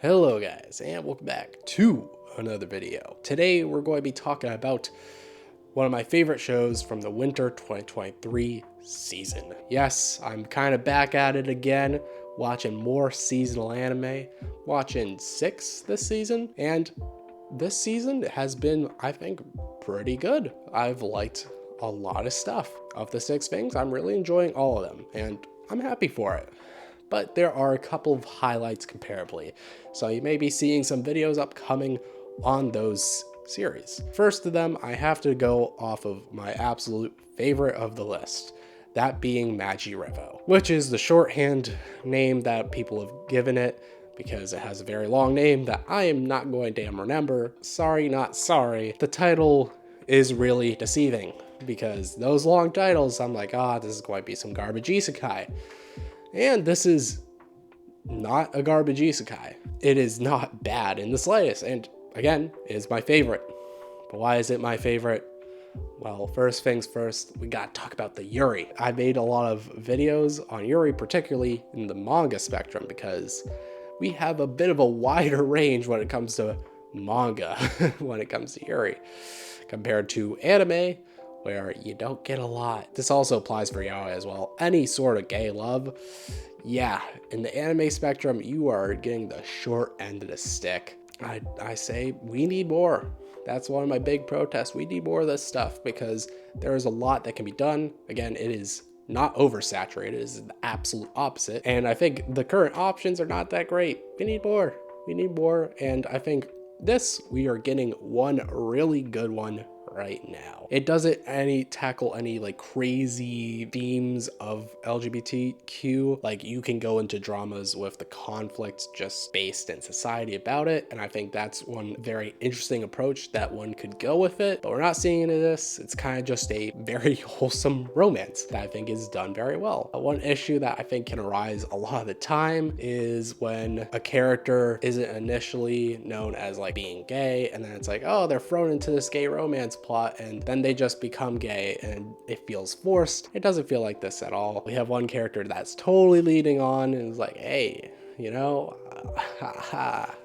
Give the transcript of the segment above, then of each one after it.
Hello guys, and welcome back to another video. Today we're going to be talking about one of my favorite shows from the winter 2023 season. Yes, I'm kind of back at it again, watching more seasonal anime, watching 6 this season, and this season has been, I think, pretty good. I've liked a lot of stuff. Of the 6 things, I'm really enjoying all of them, and I'm happy for it. But there are a couple of highlights comparably, so you may be seeing some videos upcoming on those series. First of them, I have to go off of my absolute favorite of the list, that being MagiRevo, which is the shorthand name that people have given it because it has a very long name that I am not going to remember. Sorry, not sorry. The title is really deceiving because those long titles, I'm like, this is going to be some garbage isekai. And this is not a garbage isekai. It is not bad in the slightest, and again, it is my favorite. But why is it my favorite? Well, first things first, we gotta talk about the Yuri. I made a lot of videos on Yuri, particularly in the manga spectrum, because we have a bit of a wider range when it comes to manga, when it comes to Yuri, compared to anime, where you don't get a lot. This also applies for yaoi as well. Any sort of gay love, yeah, in the anime spectrum, you are getting the short end of the stick. I say we need more. That's one of my big protests. We need more of this stuff because there is a lot that can be done. Again, it is not oversaturated, it is the absolute opposite. And I think the current options are not that great. We need more. We need more. And I think we are getting one really good one right now. It doesn't tackle any like crazy themes of LGBTQ. Like, you can go into dramas with the conflict just based in society about it, and I think that's one very interesting approach that one could go with it. But we're not seeing it in this. It's kind of just a very wholesome romance that I think is done very well. One issue that I think can arise a lot of the time is when a character isn't initially known as like being gay, and then it's like, oh, they're thrown into this gay romance plot, and then they just become gay and it feels forced. It doesn't feel like this at all. We have one character that's totally leading on and is like, hey, you know,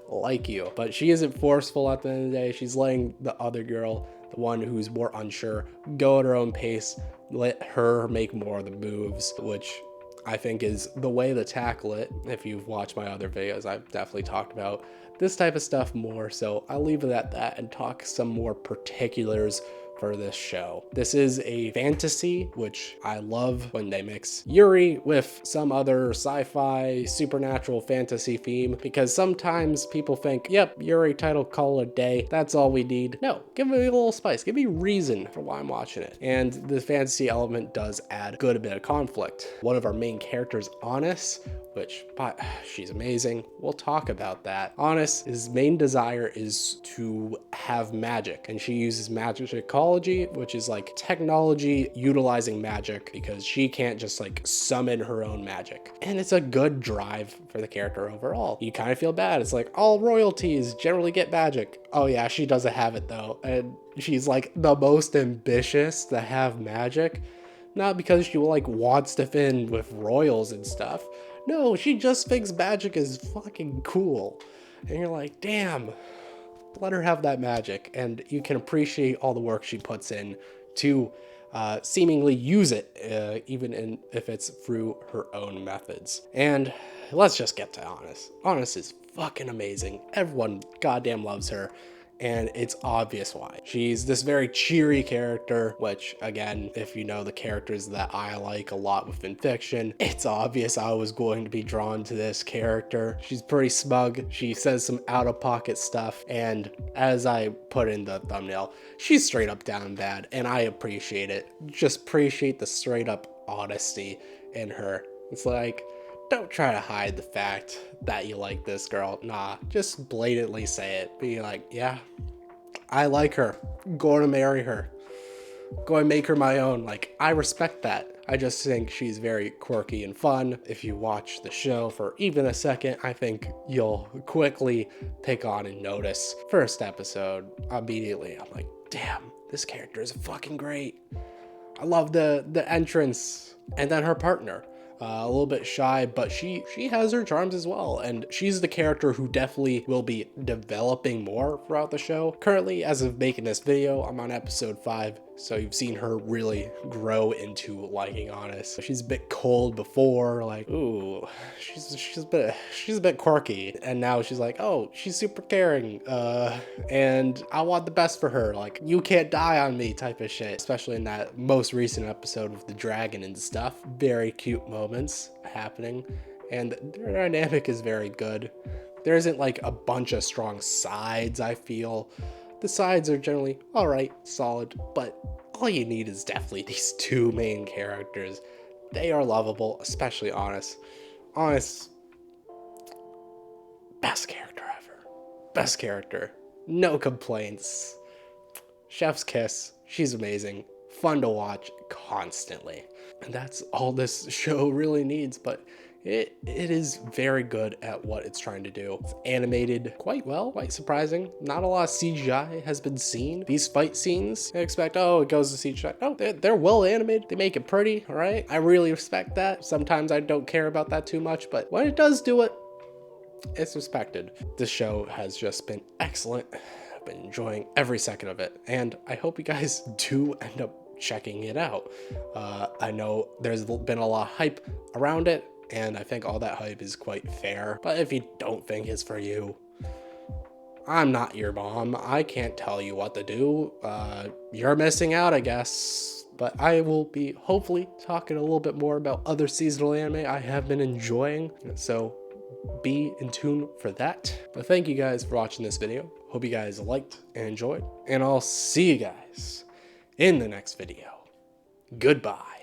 like you. But she isn't forceful at the end of the day. She's letting the other girl, the one who's more unsure, go at her own pace, let her make more of the moves, which I think is the way to tackle it. If you've watched my other videos, I've definitely talked about this type of stuff more, so I'll leave it at that and talk some more particulars for this show. This is a fantasy, which I love when they mix Yuri with some other sci-fi supernatural fantasy theme, because sometimes people think, yep, Yuri title, call it a day, that's all we need. No, give me a little spice, give me reason for why I'm watching it. And the fantasy element does add a good bit of conflict. One of our main characters, Honest, which, she's amazing. We'll talk about that. Honest, his main desire is to have magic, and she uses magicology, which is like technology utilizing magic, because she can't just like summon her own magic. And it's a good drive for the character overall. You kind of feel bad. It's like, all royalties generally get magic. Oh yeah, she doesn't have it though. And she's like the most ambitious to have magic. Not because she like wants to fit in with royals and stuff. No, she just thinks magic is fucking cool. And you're like, damn, let her have that magic. And you can appreciate all the work she puts in to seemingly use it, even if it's through her own methods. And let's just get to Honest. Honest is fucking amazing. Everyone goddamn loves her. And it's obvious why. She's this very cheery character, which, again, if you know the characters that I like a lot within fiction, it's obvious I was going to be drawn to this character. She's pretty smug. She says some out-of-pocket stuff, and as I put in the thumbnail, she's straight up down bad, and I appreciate it. Just appreciate the straight up honesty in her. It's like, don't try to hide the fact that you like this girl. Nah, just blatantly say it. Be like, yeah, I like her. Going to marry her. Going to make her my own. Like, I respect that. I just think she's very quirky and fun. If you watch the show for even a second, I think you'll quickly pick on and notice. First episode, immediately, I'm like, damn, this character is fucking great. I love the entrance. And then her partner. a little bit shy, but she has her charms as well, and she's the character who definitely will be developing more throughout the show. Currently, as of making this video, I'm on episode 5, so you've seen her really grow into liking Honest. She's a bit cold before, like, ooh, she's a bit quirky, and now she's like, oh, she's super caring, and I want the best for her, like, you can't die on me type of shit. Especially in that most recent episode with the dragon and stuff. Very cute moments happening, and their dynamic is very good. There isn't like a bunch of strong sides, I feel. The sides are generally alright, solid, but all you need is definitely these two main characters. They are lovable, especially Honest. Honest, best character ever. Best character. No complaints. Chef's kiss. She's amazing. Fun to watch constantly. And that's all this show really needs, but it is very good at what it's trying to do. It's animated quite well, quite surprising. Not a lot of CGI has been seen. These fight scenes, I expect, oh, it goes to CGI. No, they're well animated. They make it pretty, all right? I really respect that. Sometimes I don't care about that too much, but when it does do it, it's respected. This show has just been excellent. I've been enjoying every second of it, and I hope you guys do end up checking it out. I know there's been a lot of hype around it, and I think all that hype is quite fair, but if you don't think it's for you, I'm not your mom. I can't tell you what to do. You're missing out, I guess. But I will be hopefully talking a little bit more about other seasonal anime I have been enjoying, so be in tune for that. But thank you guys for watching this video. Hope you guys liked and enjoyed, and I'll see you guys in the next video. Goodbye.